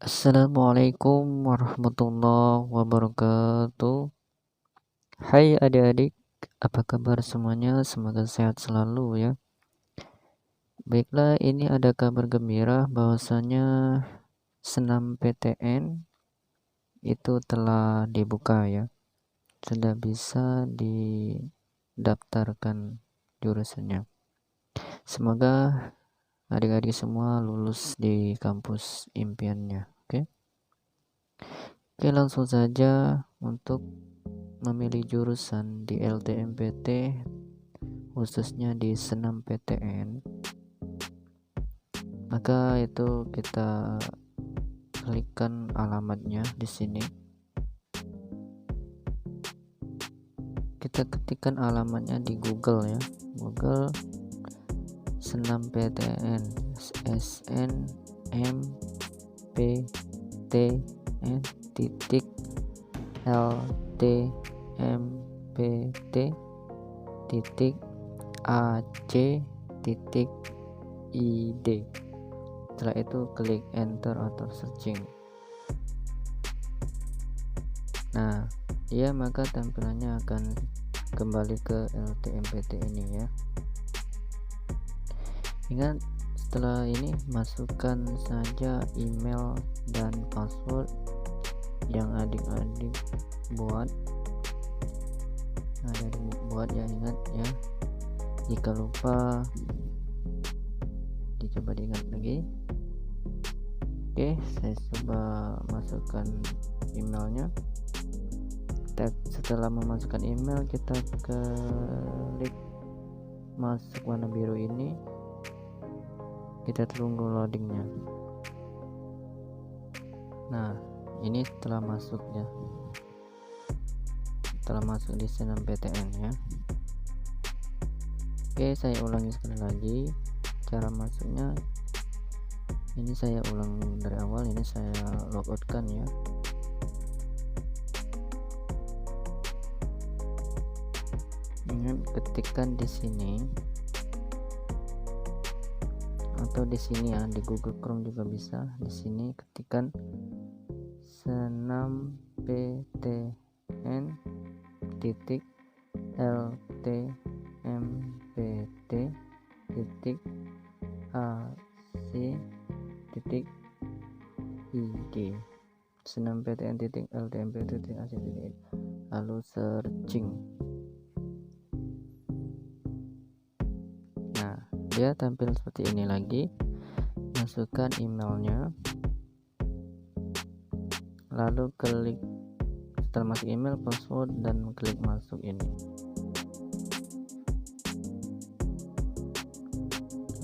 Assalamualaikum warahmatullahi wabarakatuh. Hai adik-adik, apa kabar semuanya? Semoga sehat selalu ya. Baiklah, ini ada kabar gembira bahwasanya senam PTN itu telah dibuka ya. Sudah bisa didaftarkan jurusannya. Semoga adik-adik semua lulus di kampus impiannya. Oke, langsung saja untuk memilih jurusan di LTMPT, khususnya di senam PTN. Maka itu kita klikkan alamatnya di sini. Kita ketikkan alamatnya di Google ya. Google senam PTN, SNMPTN titik LTMPT titik AC titik ID. Setelah itu klik enter atau searching. Nah, maka tampilannya akan kembali ke LTMPT ini ya. Ingat, setelah ini masukkan saja email dan password yang adik-adik buat ya. Ingat ya, jika lupa dicoba diingat lagi. Oke, saya coba masukkan emailnya. Setelah memasukkan email, kita klik masuk warna biru ini, kita tunggu loadingnya. Nah, ini setelah masuk ya, setelah masuk di senam PTN ya. Oke, saya ulangi sekali lagi cara masuknya. Ini saya ulang dari awal, ini saya logout kan ya. Ingat, ketikkan di sini atau di sini ya, di Google Chrome juga bisa. Di sini ketikkan senam PTN titik LTMPT titik AC titik ID. Senam PTN titik LTMPT titik AC titik ID. Lalu searching. Nah, dia tampil seperti ini lagi. Masukkan emailnya, lalu klik setelah masuk email, password, dan klik masuk ini.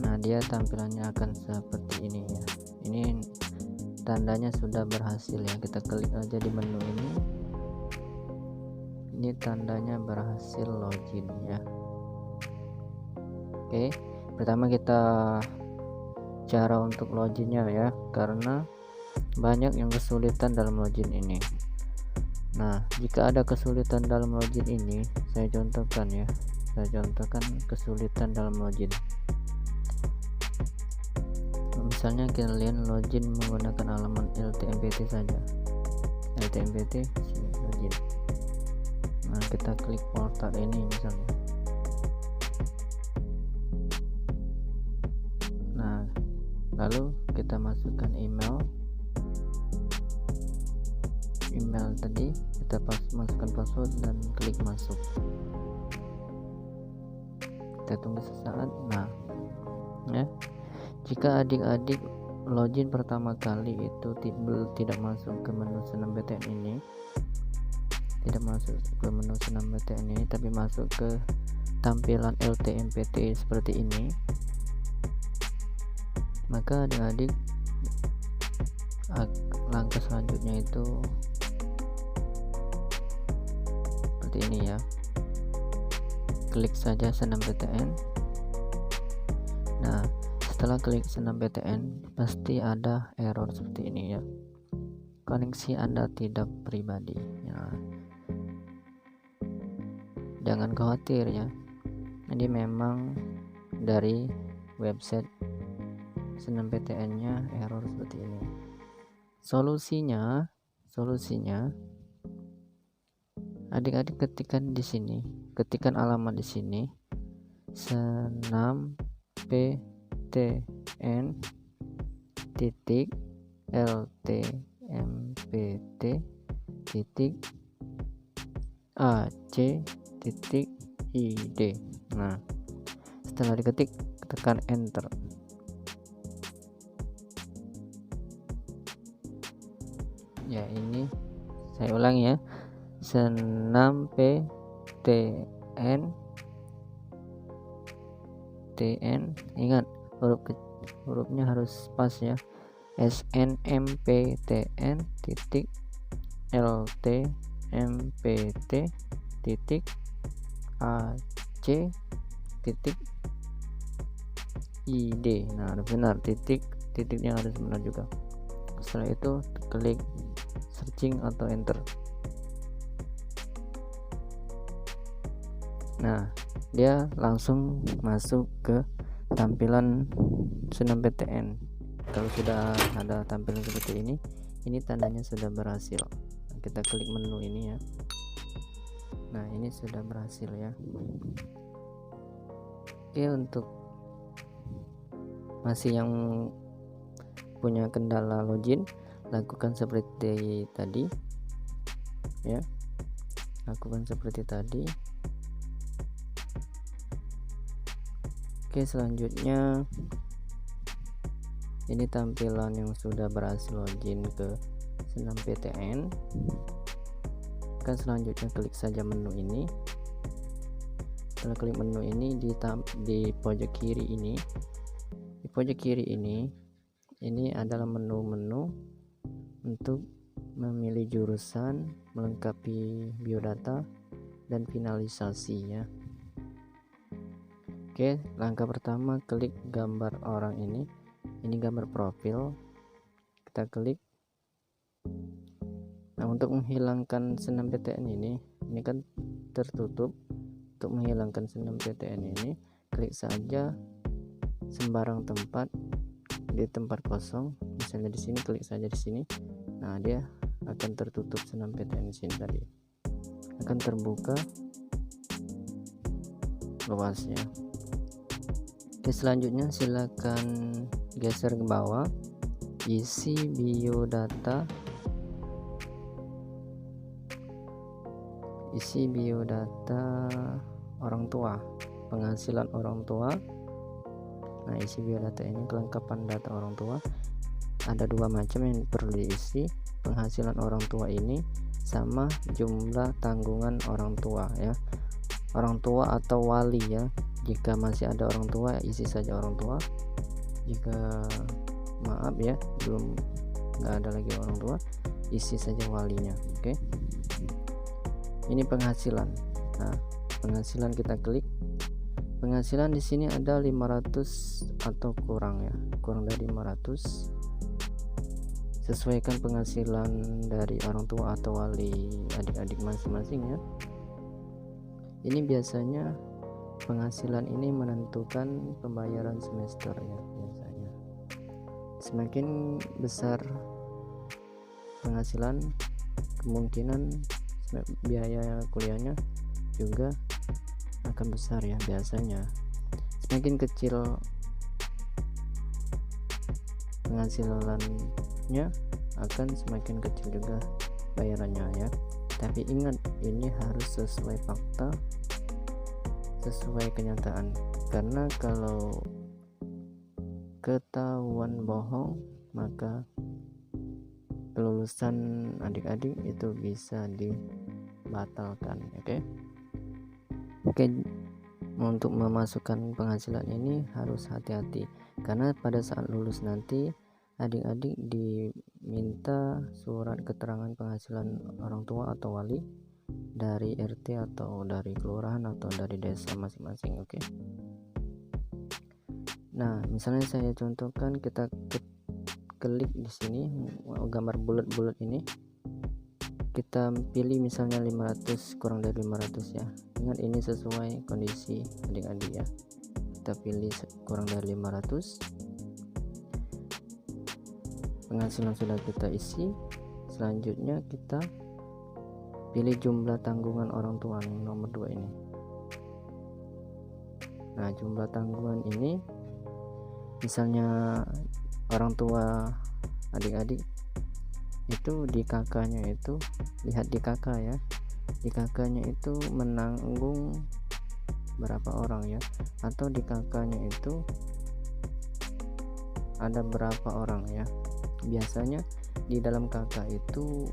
Nah, dia tampilannya akan seperti ini ya. Ini tandanya sudah berhasil ya. Kita klik aja di menu ini. Ini tandanya berhasil login ya. Oke, pertama kita cara untuk loginnya ya, karena banyak yang kesulitan dalam login ini. Nah, jika ada kesulitan dalam login ini, saya contohkan kesulitan dalam login. Misalnya kalian login menggunakan alamat LTMPT saja, LTMPT sini login. Nah, kita klik portal ini misalnya. Nah, lalu kita masukkan email tadi, kita masukkan password dan klik masuk. Kita tunggu sesaat. Nah ya, jika adik-adik login pertama kali itu tidak masuk ke menu senam PTN ini, tapi masuk ke tampilan LTMPT seperti ini, maka adik-adik langkah selanjutnya itu seperti ini ya. Klik saja senam PTN. Nah, setelah klik senam PTN, pasti ada error seperti ini ya. Koneksi Anda tidak pribadi ya. Jangan khawatir ya, ini memang dari website senam PTN nya error seperti ini. Solusinya adik-adik ketikkan di sini, ketikkan alamat di sini, senam PTN titik LTMPT titik AC titik ID. Nah, setelah diketik tekan enter. Ya, ini saya ulang ya, senam PTN ingat hurufnya harus pas ya, SNMPTN titik LTMPT titik AC titik ID. Nah, harus benar, titiknya harus benar juga. Setelah itu klik searching atau enter. Nah, dia langsung masuk ke tampilan senam PTN. Kalau sudah ada tampilan seperti ini tandanya sudah berhasil. Kita klik menu ini ya. Nah, ini sudah berhasil ya. Oke, untuk masih yang punya kendala login, lakukan seperti tadi ya, lakukan seperti tadi. Oke, selanjutnya ini tampilan yang sudah berhasil login ke senam PTN. Kan selanjutnya klik saja menu ini. Setelah klik menu ini di pojok kiri ini, ini adalah menu-menu untuk memilih jurusan, melengkapi biodata dan finalisasi ya. Oke, langkah pertama klik gambar orang ini gambar profil, kita klik. Nah, untuk menghilangkan senam PTN ini kan tertutup. Untuk menghilangkan senam PTN ini, klik saja sembarang tempat, di tempat kosong, misalnya di sini, klik saja di sini. Nah, dia akan tertutup senam PTN di sini tadi, akan terbuka luasnya. Oke, selanjutnya silakan geser ke bawah, isi biodata orang tua, penghasilan orang tua. Nah, isi biodata ini kelengkapan data orang tua. Ada dua macam yang perlu diisi, penghasilan orang tua ini sama jumlah tanggungan orang tua ya, orang tua atau wali ya. Jika masih ada orang tua, isi saja orang tua. Jika maaf ya, belum nggak ada lagi orang tua, isi saja walinya. Oke, ini penghasilan. Nah, penghasilan kita klik. Penghasilan di sini ada 500 atau kurang ya, kurang dari 500. Sesuaikan penghasilan dari orang tua atau wali adik-adik masing-masing ya. Ini biasanya penghasilan ini menentukan pembayaran semester ya, biasanya. Semakin besar penghasilan, kemungkinan biaya kuliahnya juga akan besar ya biasanya. Semakin kecil penghasilannya, akan semakin kecil juga bayarannya ya. Tapi ingat, ini harus sesuai fakta, sesuai kenyataan. Karena kalau ketahuan bohong, maka kelulusan adik-adik itu bisa dibatalkan. Oke, untuk memasukkan penghasilan ini harus hati-hati, karena pada saat lulus nanti adik-adik diminta surat keterangan penghasilan orang tua atau wali dari RT atau dari kelurahan atau dari desa masing-masing. Oke. Nah, misalnya saya contohkan, kita klik di sini gambar bulat-bulat ini, kita pilih misalnya 500, kurang dari 500 ya. Ingat, ini sesuai kondisi adik-adik ya. Kita pilih kurang dari 500. penghasilan sudah kita isi. Selanjutnya kita pilih jumlah tanggungan orang tua yang nomor 2 ini. Nah, jumlah tanggungan ini misalnya orang tua adik-adik itu di kakaknya itu, lihat di kakak ya, di kakaknya itu menanggung berapa orang ya, atau di kakaknya itu ada berapa orang ya. Biasanya di dalam kakak itu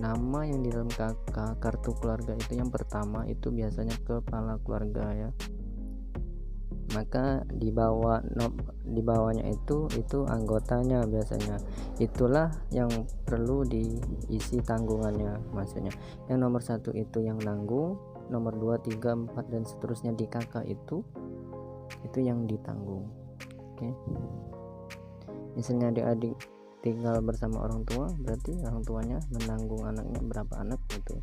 nama yang di dalam kakak kartu keluarga itu yang pertama itu biasanya kepala keluarga ya. Maka di bawahnya itu anggotanya biasanya. Itulah yang perlu diisi tanggungannya, maksudnya yang nomor 1 itu yang nanggung, nomor 2, 3, 4 dan seterusnya di kakak itu yang ditanggung. Oke. Misalnya adik-adik tinggal bersama orang tua, berarti orang tuanya menanggung anaknya berapa anak itu,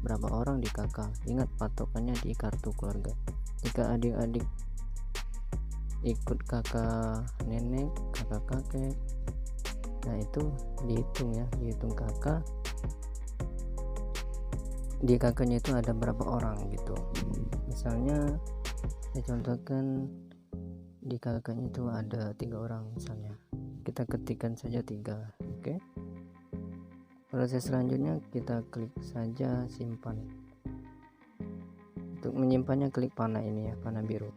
berapa orang di kakak. Ingat patokannya di kartu keluarga. Jika adik-adik ikut kakak nenek, kakak kakek, nah itu dihitung ya, dihitung kakak, di kakaknya itu ada berapa orang gitu. Misalnya saya contohkan di kakaknya itu ada 3 orang misalnya, kita ketikkan saja 3. Oke. Proses selanjutnya kita klik saja simpan. Untuk menyimpannya klik panah ini ya, panah biru.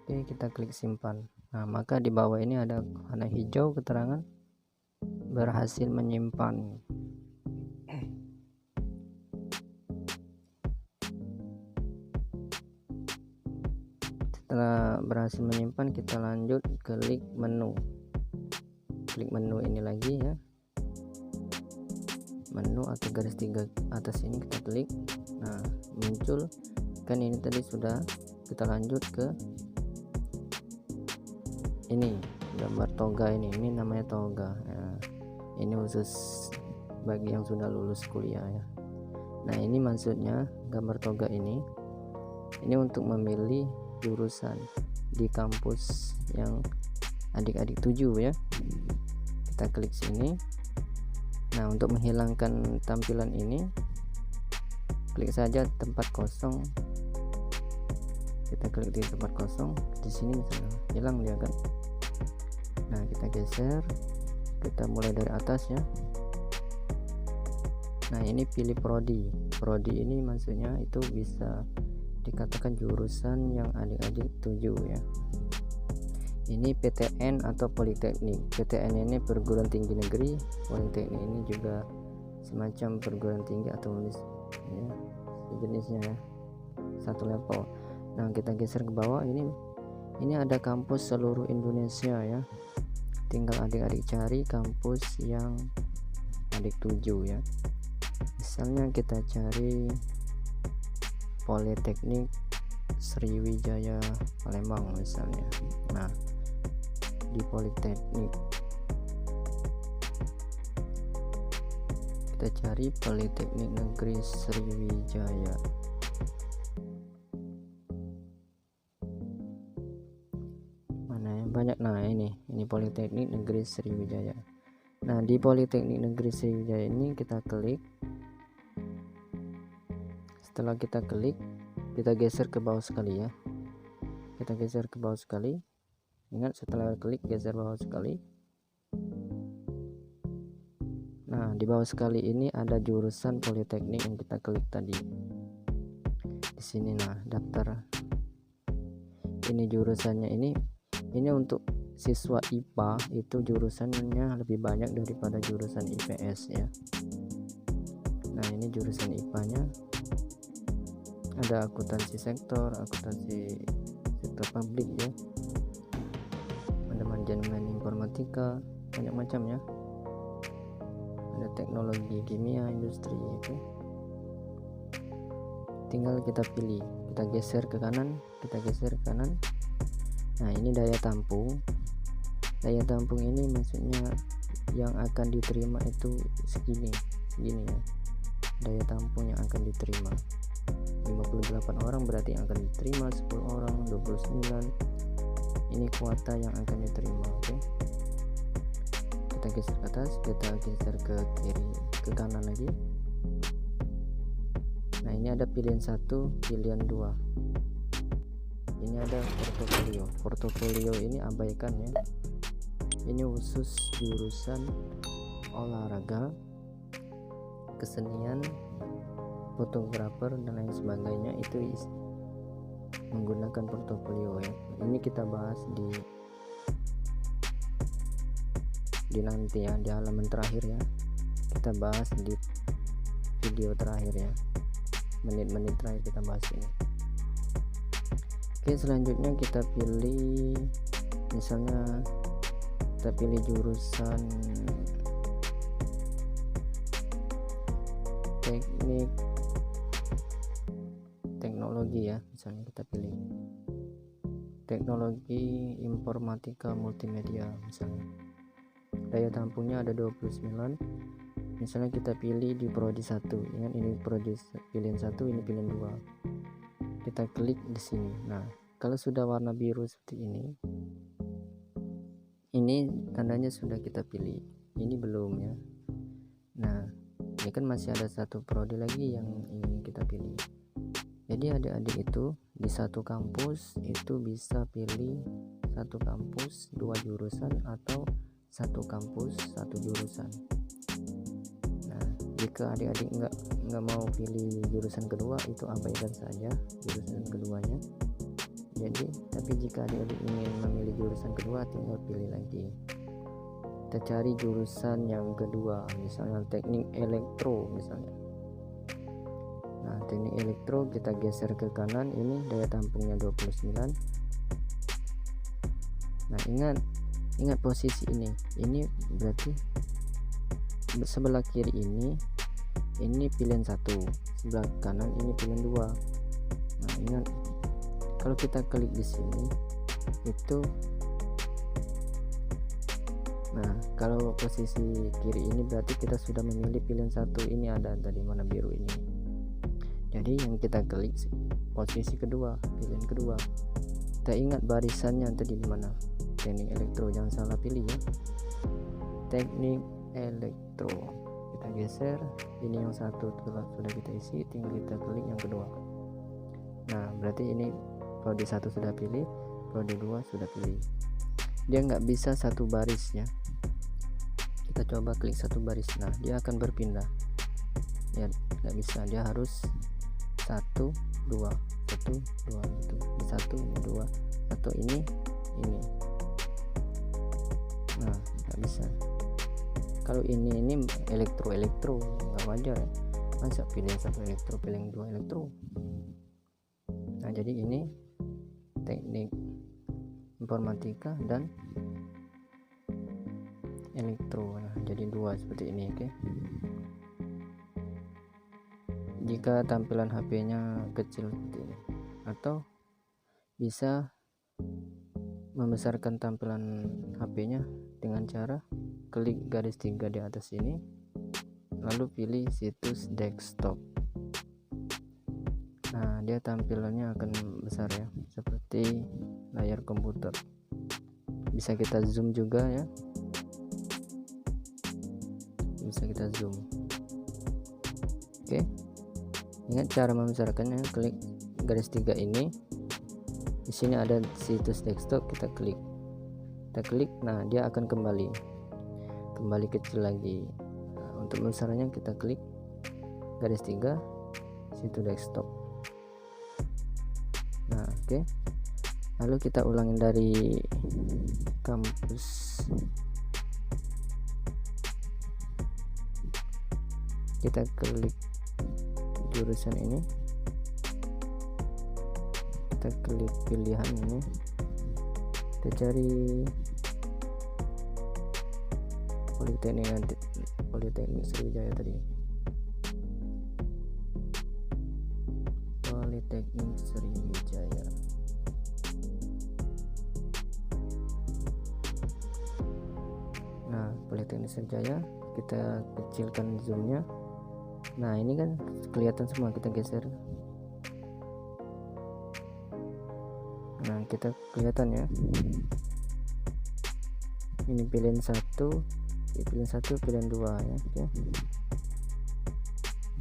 Oke, kita klik simpan. Nah, maka di bawah ini ada warna hijau keterangan berhasil menyimpan. Setelah berhasil menyimpan, kita lanjut klik menu. Klik menu ini lagi ya, menu atau garis 3 atas ini kita klik. Nah, muncul kan ini tadi sudah. Kita lanjut ke ini gambar toga ini namanya toga ya. Ini khusus bagi yang sudah lulus kuliah ya. Nah, ini maksudnya gambar toga ini untuk memilih jurusan di kampus yang adik-adik tuju ya. Kita klik sini. Nah, untuk menghilangkan tampilan ini klik saja tempat kosong. Kita klik di tempat kosong di sini, misalnya hilang dia kan. Nah, kita geser, kita mulai dari atas ya. Nah, ini pilih prodi. Prodi ini maksudnya itu bisa dikatakan jurusan yang adik-adik tuju ya. Ini PTN atau Politeknik. PTN ini perguruan tinggi negeri, Politeknik ini juga semacam perguruan tinggi atau ya, sejenisnya ya, satu level. Nah, kita geser ke bawah, ini ada kampus seluruh Indonesia ya. Tinggal adik-adik cari kampus yang adik tuju ya. Misalnya kita cari Politeknik Sriwijaya Palembang misalnya. Nah, di Politeknik kita cari Politeknik Negeri Sriwijaya. Mana yang banyak? Nah, ini Politeknik Negeri Sriwijaya. Nah, di Politeknik Negeri Sriwijaya ini kita klik. Setelah kita klik, kita geser ke bawah sekali ya. Kita geser ke bawah sekali. Ingat, setelah klik geser bawah sekali. Nah, di bawah sekali ini ada jurusan Politeknik yang kita klik tadi. Di sini nah, daftar. Ini jurusannya ini untuk siswa IPA itu jurusannya lebih banyak daripada jurusan IPS ya. Nah, ini jurusan IPA-nya. Ada akuntansi sektor publik ya, ada manajemen informatika, banyak macam ya, ada teknologi kimia industri itu. Tinggal kita pilih, kita geser ke kanan. Nah, ini daya tampung ini maksudnya yang akan diterima itu segini ya, daya tampung yang akan diterima 58 orang, berarti yang akan diterima 10 orang, 29. Ini kuota yang akan diterima. Oke. kita geser ke atas, kita geser ke kiri, ke kanan lagi. Nah ini ada pilihan 1, pilihan 2. Ini ada portofolio ini abaikan ya, ini khusus jurusan olahraga, kesenian, fotografer dan lain sebagainya, itu menggunakan portofolio ya. Ini kita bahas di nanti ya, di halaman terakhir ya, kita bahas di video terakhir ya, menit-menit terakhir kita bahas ini. Oke, selanjutnya kita pilih, misalnya kita pilih jurusan teknologi ya, misalnya kita pilih teknologi informatika multimedia misalnya. Daya tampungnya ada 29. Misalnya kita pilih di prodi 1. Ingat ini prodi pilihan 1, ini pilihan 2. Kita klik di sini. Nah, kalau sudah warna biru seperti ini tandanya sudah kita pilih. Ini belum ya. Nah, ini kan masih ada satu prodi lagi yang ingin kita pilih. Jadi adik-adik itu di satu kampus itu bisa pilih satu kampus 2 jurusan atau satu kampus 1 jurusan. Nah, jika adik-adik nggak mau pilih jurusan kedua, itu abaikan saja jurusan keduanya. Jadi tapi jika adik-adik ingin memilih jurusan kedua, tinggal pilih lagi. Kita cari jurusan yang kedua, misalnya teknik elektro misalnya. Nah, teknik elektro kita geser ke kanan, ini daya tampungnya 29. Nah, ingat posisi ini berarti sebelah kiri ini pilihan 1, sebelah kanan ini pilihan 2. Nah, ingat kalau kita klik di sini itu, nah kalau posisi kiri ini berarti kita sudah memilih pilihan 1. Ini ada tadi mana biru ini, jadi yang kita klik posisi kedua, pilihan kedua. Kita ingat barisannya tadi di mana, teknik elektro, jangan salah pilih ya, teknik elektro. Kita geser, ini yang satu sudah kita isi, tinggal kita klik yang kedua. Nah berarti ini prodi 1 sudah pilih, prodi 2 sudah pilih. Dia nggak bisa satu baris ya, kita coba klik satu baris. Nah dia akan berpindah ya, nggak bisa, dia harus 1 2 1 2 gitu, ini 1 ini 2 atau ini. Nah nggak bisa. Kalau ini elektro nggak wajar ya, masa pilih 1 elektro, pilih 2 elektro. Nah jadi ini teknik informatika dan elektro. Nah jadi 2 seperti ini. Oke. Jika tampilan HP-nya kecil seperti ini, atau bisa membesarkan tampilan HP-nya dengan cara klik garis 3 di atas ini, lalu pilih situs desktop. Nah dia tampilannya akan besar ya, seperti layar komputer. Bisa kita zoom juga ya, bisa kita zoom. Oke, ingat cara membesarkannya, klik garis 3 ini, di sini ada situs desktop, kita klik, nah dia akan kembali kecil lagi. Nah, untuk membesarnya kita klik garis 3 situs desktop. Nah oke. Lalu kita ulangin dari kampus. Kita klik jurusan ini, kita klik pilihan ini, kita cari Politeknik Sriwijaya tadi. Politeknik Sriwijaya. Nah, Politeknik Sriwijaya, kita kecilkan zoomnya. Nah, ini kan kelihatan semua, kita geser. Nah, kita kelihatan ya. Ini pilihan 1, pilihan 1 pilihan 2 ya. Oke,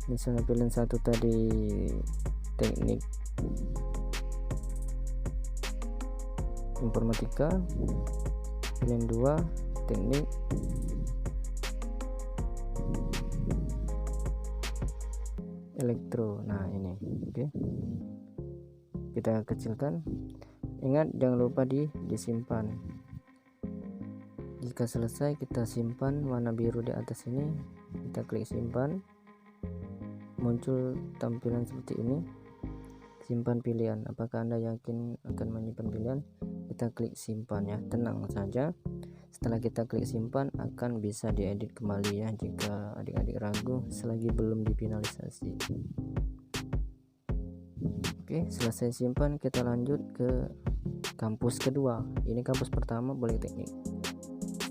misalnya pilihan 1 tadi teknik informatika, pilihan 2 teknik elektro. Nah ini oke, kita kecilkan. Ingat jangan lupa disimpan. Jika selesai kita simpan warna biru di atas ini, kita klik simpan, muncul tampilan seperti ini, simpan pilihan. Apakah Anda yakin akan menyimpan pilihan? Kita klik simpan ya, tenang saja. Setelah kita klik simpan akan bisa diedit kembali ya jika adik-adik ragu selagi belum difinalisasi. Oke, selesai simpan kita lanjut ke kampus kedua. Ini kampus pertama Politeknik.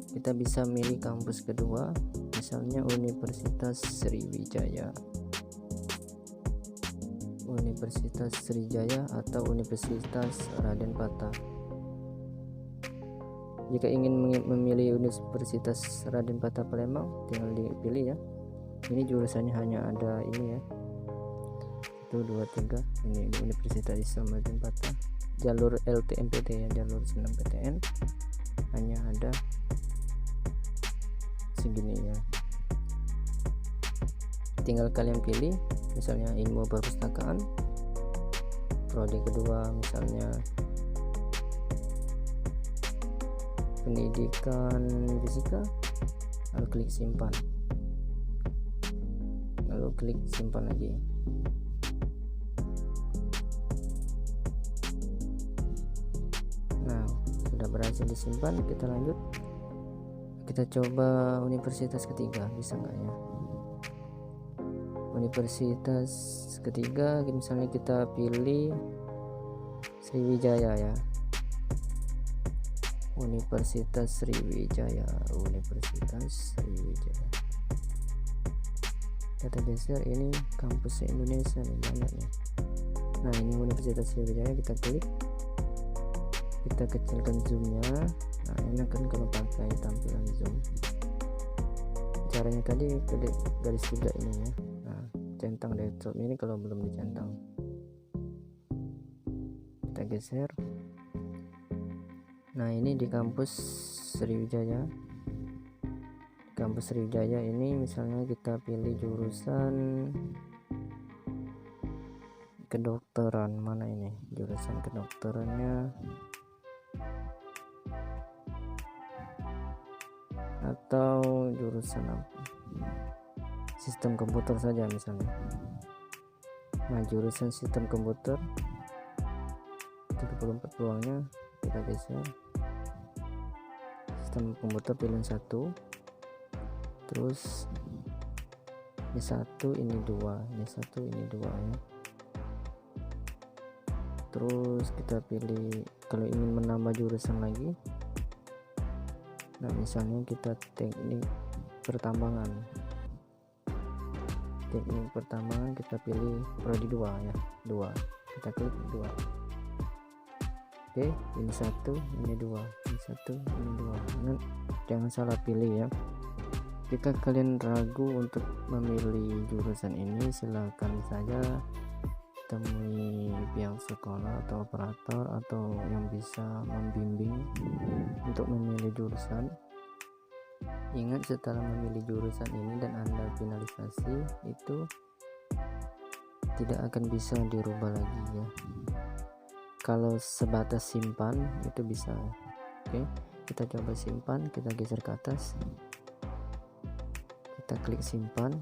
Kita bisa milih kampus kedua, misalnya Universitas Sriwijaya, Universitas Sriwijaya atau Universitas Raden Patah. Jika ingin memilih Universitas Raden Patah Palembang, tinggal dipilih ya. Ini jurusannya hanya ada ini ya, 1, 2, 3. Ini Universitas Islam Raden Patah. Jalur LTMPT ya, jalur SNMPTN hanya ada segini ya. Tinggal kalian pilih, misalnya ilmu perpustakaan, prodi kedua misalnya pendidikan fisika, lalu klik simpan, lalu klik simpan lagi. Nah sudah berhasil disimpan, kita lanjut, kita coba universitas ketiga, bisa nggak ya. Universitas ketiga misalnya kita pilih Sriwijaya ya, Universitas Sriwijaya, Universitas Sriwijaya. Kita geser, ini kampus Indonesia nih, banyak nih. Nah ini Universitas Sriwijaya, kita klik, kita kecilkan zoomnya. Nah enak kan kalau pakai tampilan zoom. Caranya tadi klik garis 3 ini ya. Nah centang desktop ini kalau belum dicentang, kita geser. Nah ini di kampus Sriwijaya. Kampus Sriwijaya ini misalnya kita pilih jurusan kedokteran, mana ini jurusan kedokterannya, atau jurusan apa, sistem komputer saja misalnya. Nah jurusan sistem komputer 34 peluangnya, kita geser sistem komputer pilihan 1, terus ini 1, ini 2, ini 1, ini 2 ya. Terus kita pilih kalau ingin menambah jurusan lagi. Nah misalnya kita teknik pertambangan, kita pilih prodi 2 ya, 2, kita klik 2. Oke, ini 1, ini 2, ini 1, ini 2. Nah, jangan salah pilih ya. Jika kalian ragu untuk memilih jurusan ini, silakan saja temui pihak sekolah atau operator atau yang bisa membimbing untuk memilih jurusan. Ingat, setelah memilih jurusan ini dan Anda finalisasi, itu tidak akan bisa dirubah lagi ya. Kalau sebatas simpan itu bisa. Oke, kita coba simpan, kita geser ke atas, kita klik simpan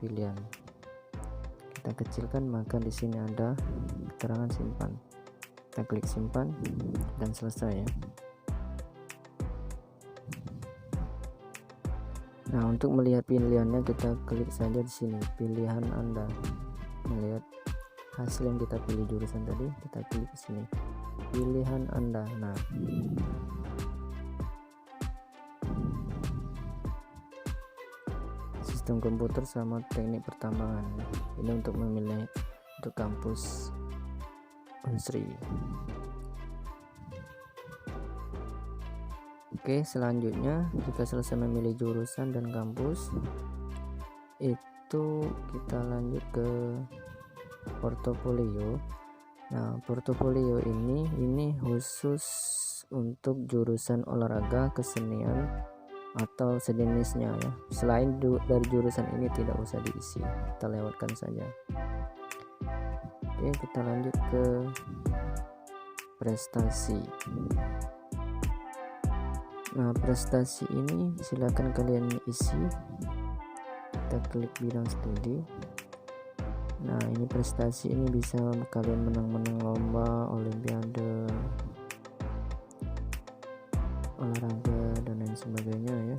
pilihan, kita kecilkan, maka di sini ada keterangan simpan. Kita klik simpan dan selesai ya. Nah untuk melihat pilihannya kita klik saja di sini pilihan Anda, melihat hasil yang kita pilih jurusan tadi, kita klik ke sini pilihan Anda. Nah sistem komputer sama teknik pertambangan, ini untuk memilih untuk kampus Unsri. Oke, selanjutnya jika selesai memilih jurusan dan kampus, itu kita lanjut ke portofolio. Nah, portofolio ini khusus untuk jurusan olahraga, kesenian atau sejenisnya ya. Selain dari jurusan ini tidak usah diisi, kita lewatkan saja. Oke, kita lanjut ke prestasi. Nah, prestasi ini silakan kalian isi. Kita klik bidang studi. Nah, ini prestasi ini bisa kalian menang lomba, olimpiade, olahraga dan lain sebagainya ya.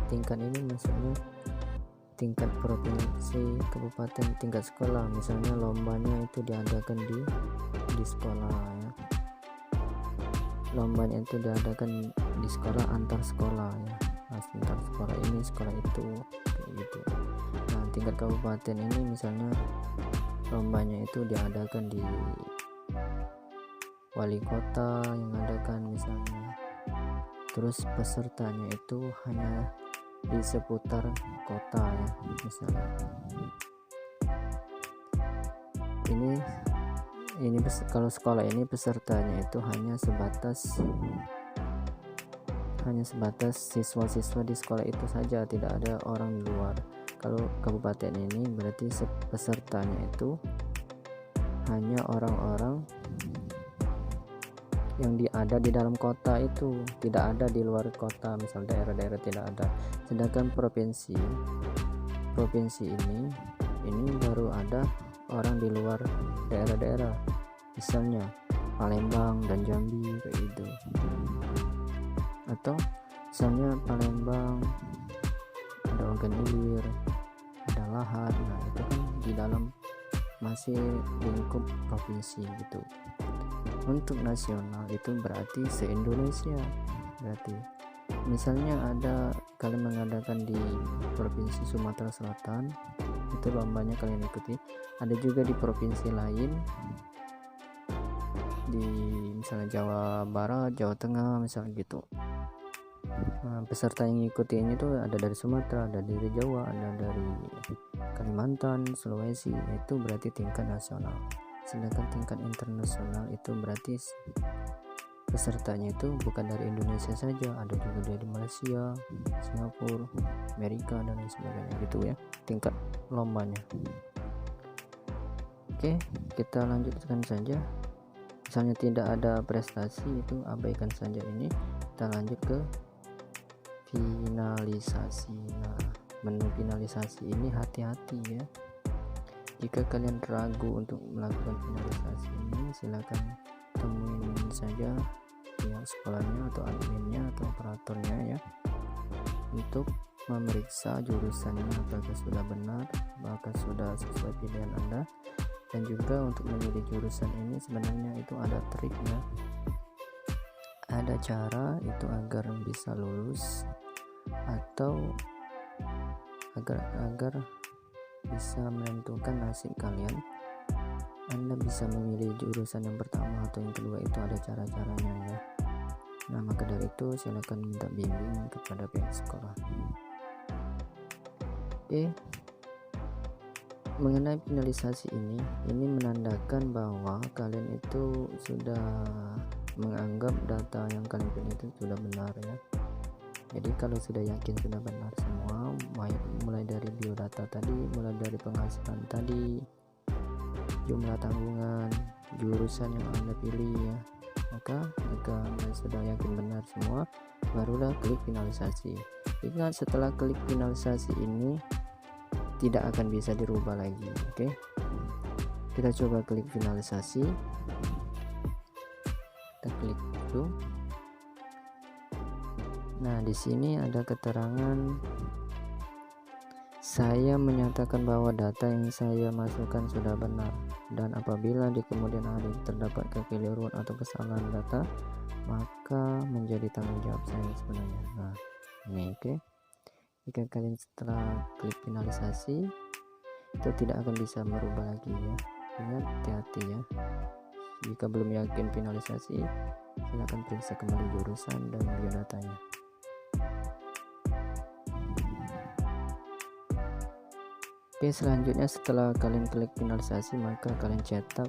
Tingkat ini maksudnya tingkat provinsi, kabupaten, tingkat sekolah. Misalnya lombanya itu diadakan di sekolah ya. Lombanya itu diadakan di sekolah, antar sekolah ya. Antar sekolah ini, sekolah itu, kayak gitu. Nah, tingkat kabupaten ini misalnya lombanya itu diadakan di wali kota yang adakan misalnya. Terus pesertanya itu hanya di seputar kota ya misalnya. Ini kalau sekolah ini pesertanya itu hanya sebatas siswa-siswa di sekolah itu saja, tidak ada orang di luar. Kalau kabupaten ini berarti pesertanya itu hanya orang-orang yang ada di dalam kota itu, tidak ada di luar kota, misal daerah-daerah tidak ada. Sedangkan provinsi ini baru ada orang di luar daerah-daerah, misalnya Palembang dan Jambi kayak gitu. Atau misalnya Palembang ada Ogan Ilir, ada Lahat. Nah, itu kan di dalam masih lingkup provinsi gitu. Untuk nasional itu berarti se-Indonesia. Berarti misalnya ada kalian mengadakan di provinsi Sumatera Selatan, itu lombanya kalian ikuti. Ada juga di provinsi lain, di misalnya Jawa Barat, Jawa Tengah misalnya gitu. Nah, peserta yang ikuti ini tuh ada dari Sumatera, ada dari Jawa, ada dari Kalimantan, Sulawesi. Itu berarti tingkat nasional. Sedangkan tingkat internasional itu berarti pesertanya itu bukan dari Indonesia saja, ada juga dari Malaysia, Singapura, Amerika dan lain sebagainya gitu ya tingkat lombanya. Oke, kita lanjutkan saja. Misalnya tidak ada prestasi, itu abaikan saja ini. Kita lanjut ke finalisasi. Nah, menu finalisasi ini hati-hati ya. Jika kalian ragu untuk melakukan finalisasi ini, silakan temuin saja pihak sekolahnya atau adminnya atau operatornya ya, untuk memeriksa jurusannya apakah sudah benar, apakah sudah sesuai pilihan Anda. Dan juga untuk memilih jurusan ini sebenarnya itu ada triknya, ada cara itu agar bisa lulus atau agar bisa menentukan nasib kalian. Anda bisa memilih jurusan yang pertama atau yang kedua, itu ada cara-caranya ya. Nah, maka dari itu silakan minta bimbing kepada pihak sekolah. Oke, mengenai finalisasi ini menandakan bahwa kalian itu sudah menganggap data yang kalian pilih itu sudah benar ya. Jadi kalau sudah yakin sudah benar semua, mulai dari biodata tadi, mulai dari penghasilan tadi, jumlah tanggungan, jurusan yang Anda pilih ya, maka jika Anda sudah yakin benar semua, barulah klik finalisasi. Ingat, setelah klik finalisasi ini tidak akan bisa dirubah lagi. Oke, kita coba klik finalisasi. Kita klik dulu. Nah, di sini ada keterangan, saya menyatakan bahwa data yang saya masukkan sudah benar, dan apabila di kemudian hari terdapat kekeliruan atau kesalahan data, maka menjadi tanggung jawab saya sebenarnya. Nah, ini oke. Jika kalian setelah klik finalisasi, itu tidak akan bisa merubah lagi ya. Ingat, hati-hati ya. Jika belum yakin finalisasi, silakan periksa kembali jurusan dan biodatanya. Oke, selanjutnya setelah kalian klik finalisasi, maka kalian cetak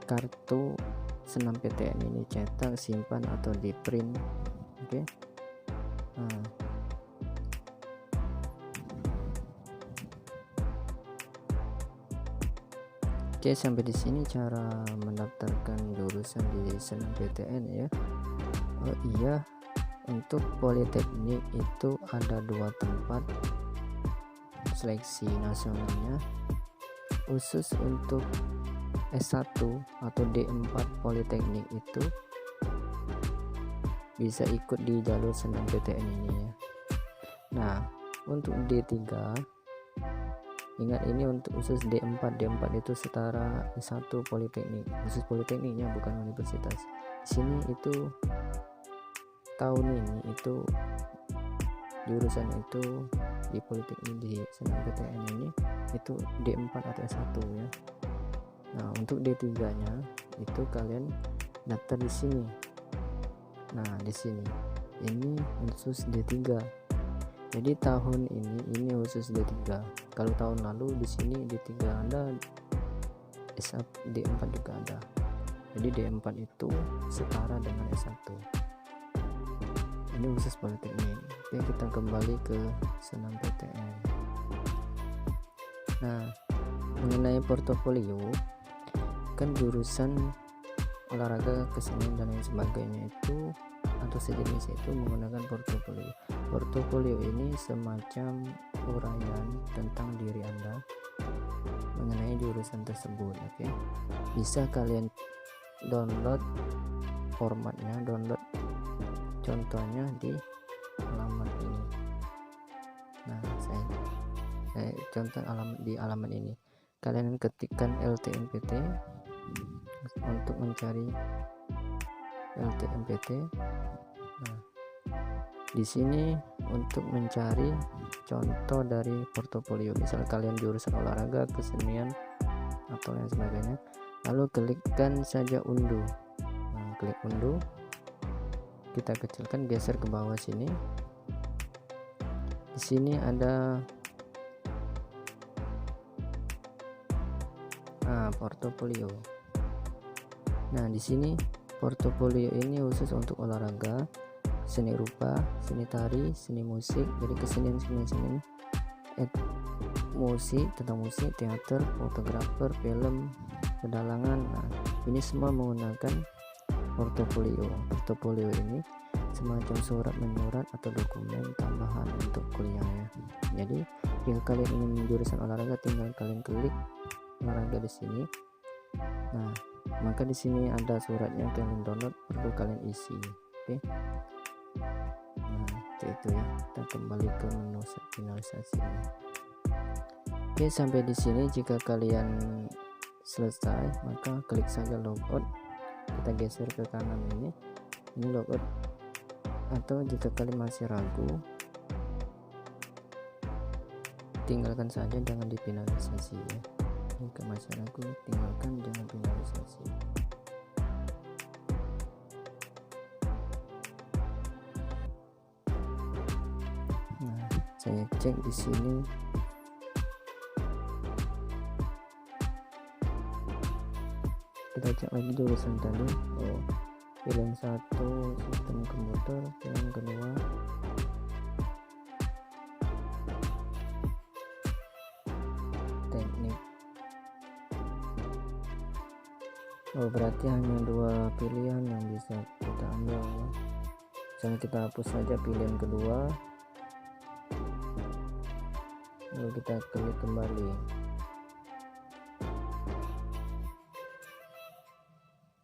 kartu senam PTN ini, cetak, simpan atau di print. Oke. Nah, oke, sampai di sini cara mendaftarkan jurusan di senam PTN ya. Oh iya, untuk politeknik itu ada 2 tempat seleksi nasionalnya. Khusus untuk S1 atau D4 politeknik itu bisa ikut di jalur senam PTN ini ya. Nah, untuk D3, ingat ini untuk khusus D4 itu setara S1 politeknik, khusus politekniknya bukan universitas. Di sini itu tahun ini itu jurusan itu di politeknik di senam PTN ini itu D4 atau S1 ya. Nah, untuk D3 nya itu kalian daftar di sini. Nah, di sini ini khusus D3. Jadi tahun ini khusus D3. Kalau tahun lalu di sini D3 ada, D4 juga ada. Jadi D4 itu setara dengan S1. Ini khusus politeknik. Oke, kita kembali ke senam PTN. Nah, mengenai portofolio, kan jurusan olahraga, kesenian dan lain sebagainya itu atau sejenis itu menggunakan portofolio. Portofolio ini semacam uraian tentang diri Anda mengenai jurusan tersebut. Oke, bisa kalian download formatnya, download contohnya di alamat ini. Nah, saya contoh di alamat ini kalian ketikkan LTMPT untuk mencari LTMPT. Nah, di sini untuk mencari contoh dari portofolio, misal kalian jurusan olahraga, kesenian atau lain sebagainya, lalu klikkan saja unduh. Nah, klik unduh, kita kecilkan, geser ke bawah sini. Di sini ada portofolio. Nah, di sini portofolio ini khusus untuk olahraga, seni rupa, seni tari, seni musik. Jadi kesenian musik, tentang musik, teater, fotografer, film, pedalangan. Nah, ini semua menggunakan portofolio. Portofolio ini semacam surat menyurat atau dokumen tambahan untuk kuliah ya. Jadi jika kalian ingin jurusan olahraga, tinggal kalian klik olahraga di sini. Nah, maka di sini ada suratnya, kalian download, perlu kalian isi. Oke. Nah, itu ya. Kita kembali ke menu finalisasi. Oke, sampai di sini jika kalian selesai, maka klik saja logout. Kita geser ke kanan ini logout. Atau jika kalian masih ragu, tinggalkan saja, jangan difinalisasi ya. Jika masih ragu, tinggalkan, jangan finalisasi. Nah, saya cek di sini. Kita cek lagi jurusan tadi. Oh, pilihan 1 sistem komputer, pilihan kedua teknik. Oh, berarti hanya 2 pilihan yang bisa kita ambil ya. Misalnya kita hapus saja pilihan kedua, lalu kita klik kembali.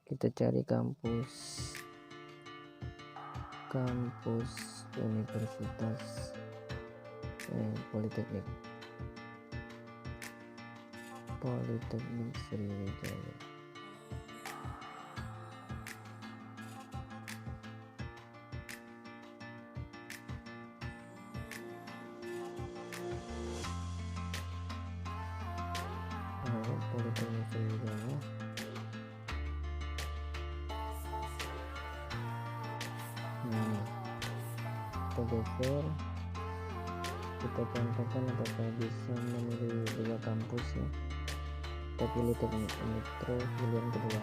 Kita cari kampus Universitas Politeknik Sriwijaya. Politeknik Sriwijaya. kita geser, kita contohkan apakah bisa memilih dua kampus ya. Kita pilih teknik elektro pilihan kedua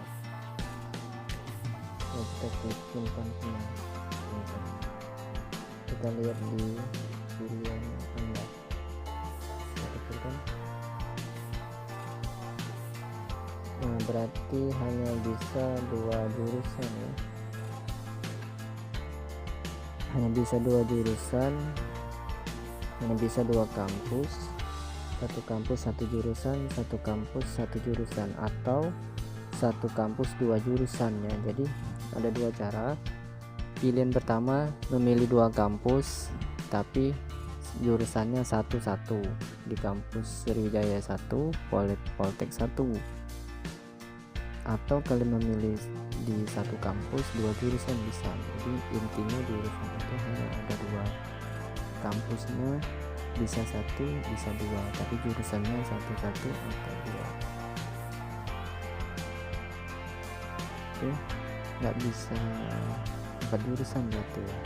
ya, kita klik simpan semua ya. Kita lihat di pilihan Anda, betul kan? Nah, berarti hanya bisa dua jurusan ya, hanya bisa dua jurusan, hanya bisa dua kampus, satu kampus satu jurusan, satu kampus satu jurusan, atau satu kampus dua jurusan ya. Jadi ada dua cara. Pilihan pertama memilih dua kampus tapi jurusannya satu-satu, di kampus Sriwijaya 1, Poltek 1, atau kalian memilih di satu kampus dua jurusan bisa. Jadi intinya jurusan itu hanya ada dua, kampusnya bisa satu bisa dua, tapi jurusannya satu-satu atau dua. Oke, nggak bisa 4 jurusan gitu ya.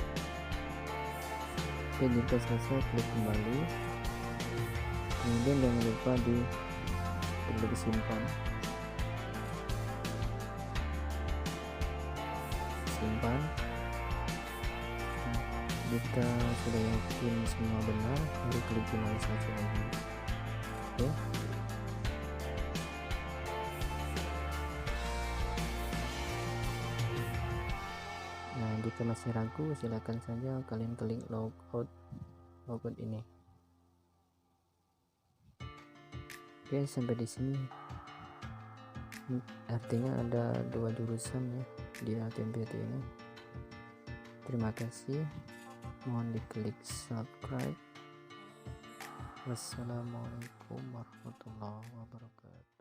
Oke, jika selesai klik kembali, kemudian jangan lupa di klik simpan, jika sudah yakin semua benar baru klik finalisasi lagi. Oke, nah jika masih ragu silakan saja kalian klik logout ini. Oke, sampai di sini artinya ada dua jurusan ya di LTMPT ini. Terima kasih, mohon diklik subscribe. Wassalamualaikum warahmatullahi wabarakatuh.